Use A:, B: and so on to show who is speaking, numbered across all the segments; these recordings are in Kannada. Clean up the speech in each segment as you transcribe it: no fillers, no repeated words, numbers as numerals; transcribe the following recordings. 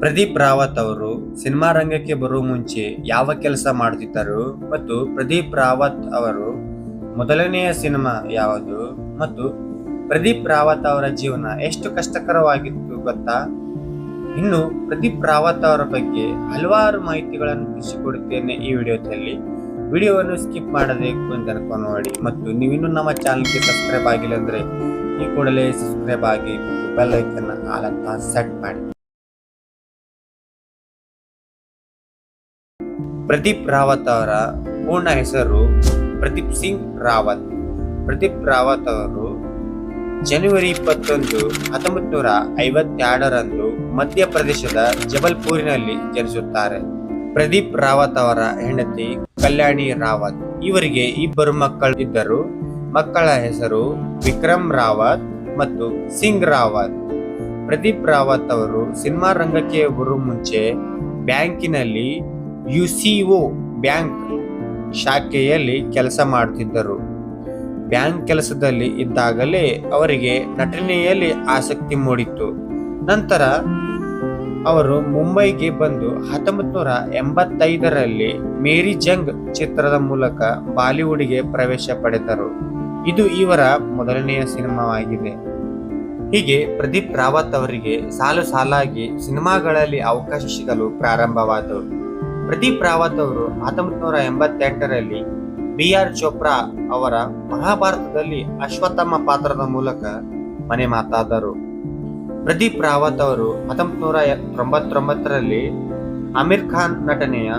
A: ಪ್ರದೀಪ್ ರಾವತ್ ಅವರು ಸಿನಿಮಾ ರಂಗಕ್ಕೆ ಬರುವ ಮುಂಚೆ ಯಾವ ಕೆಲಸ ಮಾಡುತ್ತಿದ್ದರು ಮತ್ತು ಪ್ರದೀಪ್ ರಾವತ್ ಅವರು ಮೊದಲನೆಯ ಸಿನಿಮಾ ಯಾವುದು ಮತ್ತು ಪ್ರದೀಪ್ ರಾವತ್ ಅವರ ಜೀವನ ಎಷ್ಟು ಕಷ್ಟಕರವಾಗಿತ್ತು ಗೊತ್ತಾ? ಇನ್ನು ಪ್ರದೀಪ್ ರಾವತ್ ಅವರ ಬಗ್ಗೆ ಹಲವಾರು ಮಾಹಿತಿಗಳನ್ನು ತಿಳಿಸಿಕೊಡುತ್ತೇನೆ ಈ ವಿಡಿಯೋದಲ್ಲಿ. ವಿಡಿಯೋವನ್ನು ಸ್ಕಿಪ್ ಮಾಡದೆ ತನಕ ನೋಡಿ ಮತ್ತು ನೀವಿನ್ನೂ ನಮ್ಮ ಚಾನಲ್ಗೆ ಸಬ್ಸ್ಕ್ರೈಬ್ ಆಗಿಲ್ಲ ಅಂದ್ರೆ ಈ ಕೂಡಲೇ ಸಬ್ಸ್ಕ್ರೈಬ್ ಆಗಿ ಬೆಲ್ ಐಕನ್ ಆಲ್ ಅಂತ ಸೆಟ್ ಮಾಡಿ. ಪ್ರದೀಪ್ ರಾವತ್ ಅವರ ಪೂರ್ಣ ಹೆಸರು ಪ್ರದೀಪ್ ಸಿಂಗ್ ರಾವತ್. ಪ್ರದೀಪ್ ರಾವತ್ ಅವರು ಜನವರಿ 21, 1952ರಂದು ಮಧ್ಯಪ್ರದೇಶದ ಜಬಲ್ಪುರಿನಲ್ಲಿ ಜನಿಸುತ್ತಾರೆ. ಪ್ರದೀಪ್ ರಾವತ್ ಅವರ ಹೆಂಡತಿ ಕಲ್ಯಾಣಿ ರಾವತ್. ಇವರಿಗೆ ಇಬ್ಬರು ಮಕ್ಕಳು ಇದ್ದರು. ಮಕ್ಕಳ ಹೆಸರು ವಿಕ್ರಮ್ ರಾವತ್ ಮತ್ತು ಸಿಂಗ್ ರಾವತ್. ಪ್ರದೀಪ್ ರಾವತ್ ಅವರು ಸಿನಿಮಾ ರಂಗಕ್ಕೆ ಬರುವ ಮುಂಚೆ ಬ್ಯಾಂಕಿನಲ್ಲಿ UCO ಬ್ಯಾಂಕ್ ಶಾಖೆಯಲ್ಲಿ ಕೆಲಸ ಮಾಡುತ್ತಿದ್ದರು. ಬ್ಯಾಂಕ್ ಕೆಲಸದಲ್ಲಿ ಇದ್ದಾಗಲೇ ಅವರಿಗೆ ನಟನೆಯಲ್ಲಿ ಆಸಕ್ತಿ ಮೂಡಿತ್ತು. ನಂತರ ಅವರು ಮುಂಬೈಗೆ ಬಂದು 1985ರಲ್ಲಿ ಮೇರಿ ಜಂಗ್ ಚಿತ್ರದ ಮೂಲಕ ಬಾಲಿವುಡ್ಗೆ ಪ್ರವೇಶ ಪಡೆದರು. ಇದು ಇವರ ಮೊದಲನೆಯ ಸಿನಿಮಾವಾಗಿದೆ. ಹೀಗೆ ಪ್ರದೀಪ್ ರಾವತ್ ಅವರಿಗೆ ಸಾಲಾಗಿ ಸಿನಿಮಾಗಳಲ್ಲಿ ಅವಕಾಶ ಸಿಗಲು ಪ್ರಾರಂಭವಾದವು. ಪ್ರದೀಪ್ ರಾವತ್ ಅವರು 1988ರಲ್ಲಿ BR ಚೋಪ್ರಾ ಅವರ ಮಹಾಭಾರತದಲ್ಲಿ ಅಶ್ವತ್ಥಾಮ ಪಾತ್ರದ ಮೂಲಕ ಮನೆ ಮಾತಾದರು. ಪ್ರದೀಪ್ ರಾವತ್ ಅವರು 1999ರಲ್ಲಿ ಆಮಿರ್ ಖಾನ್ ನಟನೆಯ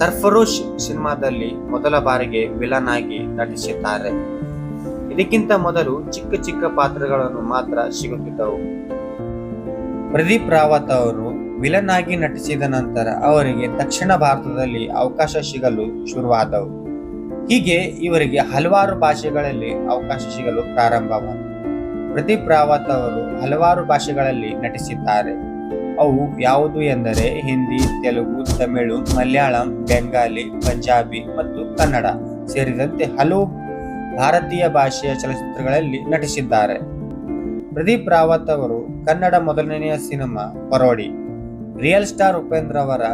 A: ಸರ್ಫರೋಶ್ ಸಿನಿಮಾದಲ್ಲಿ ಮೊದಲ ಬಾರಿಗೆ ವಿಲನ್ ಆಗಿ ನಟಿಸಿದ್ದಾರೆ. ಇದಕ್ಕಿಂತ ಮೊದಲು ಚಿಕ್ಕ ಪಾತ್ರಗಳನ್ನು ಮಾತ್ರ ಸಿಗುತ್ತಿದ್ದವು. ಪ್ರದೀಪ್ ರಾವತ್ ಅವರು ವಿಲನ್ ಆಗಿ ನಟಿಸಿದ ನಂತರ ಅವರಿಗೆ ದಕ್ಷಿಣ ಭಾರತದಲ್ಲಿ ಅವಕಾಶ ಸಿಗಲು ಶುರುವಾದವು. ಹೀಗೆ ಇವರಿಗೆ ಹಲವಾರು ಭಾಷೆಗಳಲ್ಲಿ ಅವಕಾಶ ಸಿಗಲು ಪ್ರಾರಂಭವಾದವು. ಪ್ರದೀಪ್ ರಾವತ್ ಅವರು ಹಲವಾರು ಭಾಷೆಗಳಲ್ಲಿ ನಟಿಸಿದ್ದಾರೆ. ಅವು ಯಾವುದು ಎಂದರೆ ಹಿಂದಿ, ತೆಲುಗು, ತಮಿಳು, ಮಲಯಾಳಂ, ಬೆಂಗಾಲಿ, ಪಂಜಾಬಿ ಮತ್ತು ಕನ್ನಡ ಸೇರಿದಂತೆ ಹಲವು ಭಾರತೀಯ ಭಾಷೆಯ ಚಲನಚಿತ್ರಗಳಲ್ಲಿ ನಟಿಸಿದ್ದಾರೆ. ಪ್ರದೀಪ್ ರಾವತ್ ಅವರು ಕನ್ನಡ ಮೊದಲನೆಯ cinema parody real star Upendra ಅವರ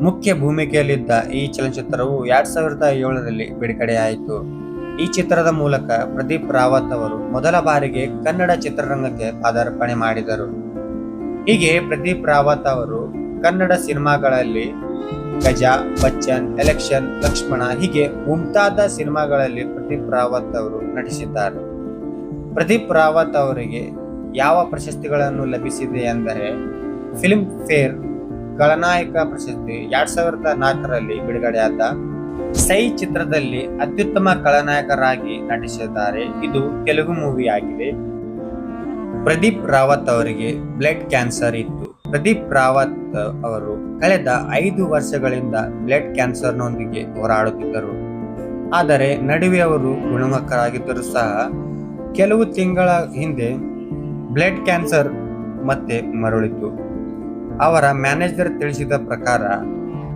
A: ಮುಖ್ಯ ಭೂಮಿಕೆಯಲ್ಲಿದ್ದ ಈ ಚಲನಚಿತ್ರವು 2007ರಲ್ಲಿ ಬಿಡುಗಡೆಯಾಯಿತು. ಈ ಚಿತ್ರದ ಮೂಲಕ ಪ್ರದೀಪ್ ರಾವತ್ ಅವರು ಮೊದಲ ಬಾರಿಗೆ ಕನ್ನಡ ಚಿತ್ರರಂಗಕ್ಕೆ ಪಾದಾರ್ಪಣೆ ಮಾಡಿದರು. ಹೀಗೆ ಪ್ರದೀಪ್ ರಾವತ್ ಅವರು ಕನ್ನಡ ಸಿನಿಮಾಗಳಲ್ಲಿ ಗಜ, ಬಚ್ಚನ್, ಎಲೆಕ್ಷನ್, ಲಕ್ಷ್ಮಣ ಹೀಗೆ ಮುಂತಾದ ಸಿನಿಮಾಗಳಲ್ಲಿ ಪ್ರದೀಪ್ ರಾವತ್ ಅವರು ನಟಿಸಿದ್ದಾರೆ. ಪ್ರದೀಪ್ ರಾವತ್ ಅವರಿಗೆ ಯಾವ ಪ್ರಶಸ್ತಿಗಳನ್ನು ಲಭಿಸಿದೆ ಎಂದರೆ ಫಿಲ್ಮ್ ಫೇರ್ ಖಳನಾಯಕ ಪ್ರಶಸ್ತಿ 2004ರಲ್ಲಿ ಬಿಡುಗಡೆಯಾದ ಸೈ ಚಿತ್ರದಲ್ಲಿ ಅತ್ಯುತ್ತಮ ಖಳನಾಯಕರಾಗಿ ನಟಿಸಿದ್ದಾರೆ. ಇದು ತೆಲುಗು ಮೂವಿ ಆಗಿದೆ. ಪ್ರದೀಪ್ ರಾವತ್ ಅವರಿಗೆ ಬ್ಲಡ್ ಕ್ಯಾನ್ಸರ್ ಇತ್ತು. ಪ್ರದೀಪ್ ರಾವತ್ ಅವರು ಕಳೆದ 5 ವರ್ಷಗಳಿಂದ ಬ್ಲಡ್ ಕ್ಯಾನ್ಸರ್ನೊಂದಿಗೆ ಹೋರಾಡುತ್ತಿದ್ದರು. ಆದರೆ ನಡುವೆ ಅವರು ಗುಣಮುಖರಾಗಿದ್ದರೂ ಸಹ ಕೆಲವು ತಿಂಗಳ ಹಿಂದೆ ಬ್ಲಡ್ ಕ್ಯಾನ್ಸರ್ ಮತ್ತೆ ಮರಳಿತು. ಅವರ ಮ್ಯಾನೇಜರ್ ತಿಳಿಸಿದ ಪ್ರಕಾರ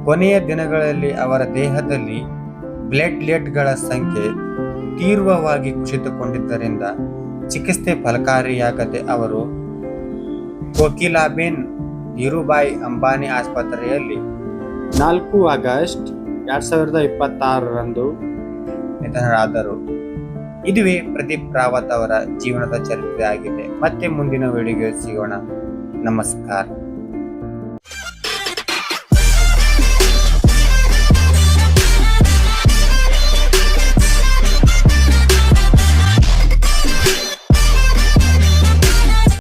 A: ಕೊನೆಯ ದಿನಗಳಲ್ಲಿ ಅವರ ದೇಹದಲ್ಲಿ ಪ್ಲೇಟ್ಲೆಟ್ಗಳ ಸಂಖ್ಯೆ ತೀವ್ರವಾಗಿ ಕುಸಿತಗೊಂಡಿದ್ದರಿಂದ ಚಿಕಿತ್ಸೆ ಫಲಕಾರಿಯಾಗದೆ ಅವರು ಕೋಕಿಲಾಬೇನ್ ಧೀರುಭಾಯಿ ಅಂಬಾನಿ ಆಸ್ಪತ್ರೆಯಲ್ಲಿ 4 ಆಗಸ್ಟ್ 2026ರಂದು ನಿಧನರಾದರು. ಇದುವೇ ಪ್ರದೀಪ್ ರಾವತ್ ಅವರ ಜೀವನದ ಚರಿತ್ರೆ ಆಗಿದೆ. ಮತ್ತೆ ಮುಂದಿನ ವಿಡಿಯೋಗೆ ಸಿಗೋಣ. ನಮಸ್ಕಾರ.